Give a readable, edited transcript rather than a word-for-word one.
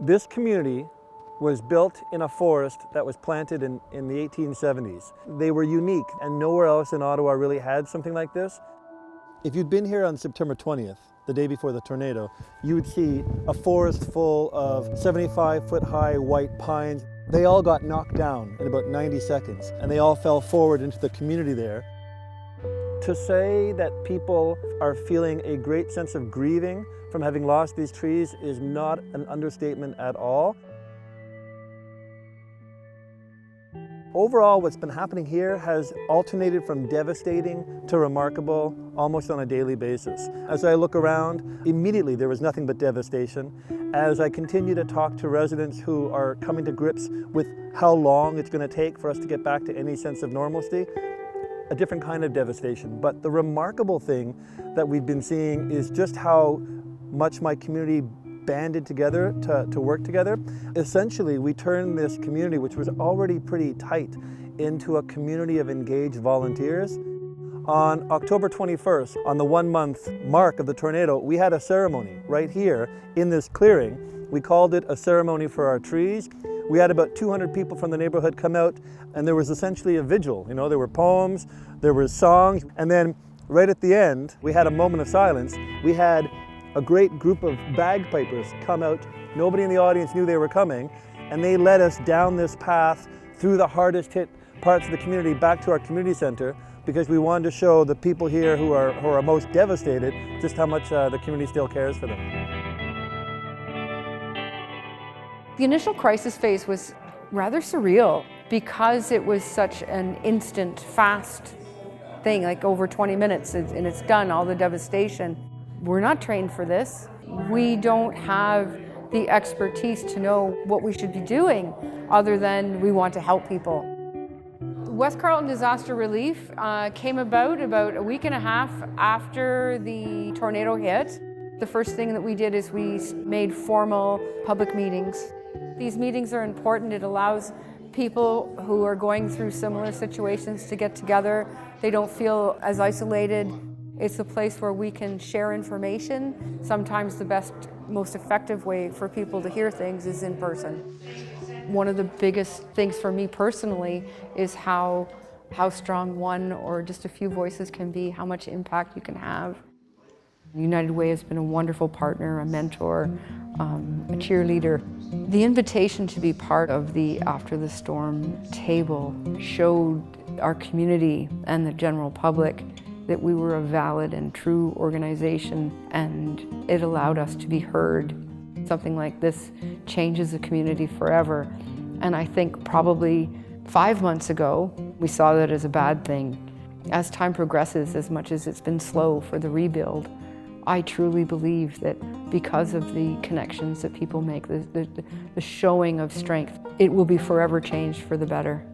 This community was built in a forest that was planted in the 1870s. They were unique, and nowhere else in Ottawa really had something like this. If you'd been here on September 20th, the day before the tornado, you would see a forest full of 75-foot-high white pines. They all got knocked down in about 90 seconds, and they all fell forward into the community there. To say that people are feeling a great sense of grieving from having lost these trees is not an understatement at all. Overall, what's been happening here has alternated from devastating to remarkable almost on a daily basis. As I look around, immediately there was nothing but devastation. As I continue to talk to residents who are coming to grips with how long it's going to take for us to get back to any sense of normalcy, a different kind of devastation. But the remarkable thing that we've been seeing is just how much my community banded together to work together. Essentially, we turned this community, which was already pretty tight, into a community of engaged volunteers. On October 21st, on the 1-month mark of the tornado, we had a ceremony right here in this clearing. We called it a ceremony for our trees. We had about 200 people from the neighborhood come out, and there was essentially a vigil. You know, there were poems, there were songs, and then right at the end, we had a moment of silence. We had a great group of bagpipers come out. Nobody in the audience knew they were coming, and they led us down this path through the hardest hit parts of the community back to our community center, because we wanted to show the people here who are most devastated just how much the community still cares for them. The initial crisis phase was rather surreal because it was such an instant, fast thing, like over 20 minutes and it's done, all the devastation. We're not trained for this. We don't have the expertise to know what we should be doing other than we want to help people. West Carleton Disaster Relief came about a week and a half after the tornado hit. The first thing that we did is we made formal public meetings. These meetings are important. It allows people who are going through similar situations to get together. They don't feel as isolated. It's a place where we can share information. Sometimes the best, most effective way for people to hear things is in person. One of the biggest things for me personally is how strong one or just a few voices can be, how much impact you can have. United Way has been a wonderful partner, a mentor, a cheerleader. The invitation to be part of the After the Storm table showed our community and the general public that we were a valid and true organization, and it allowed us to be heard. Something like this changes a community forever. And I think probably 5 months ago, we saw that as a bad thing. As time progresses, as much as it's been slow for the rebuild, I truly believe that because of the connections that people make, the showing of strength, it will be forever changed for the better.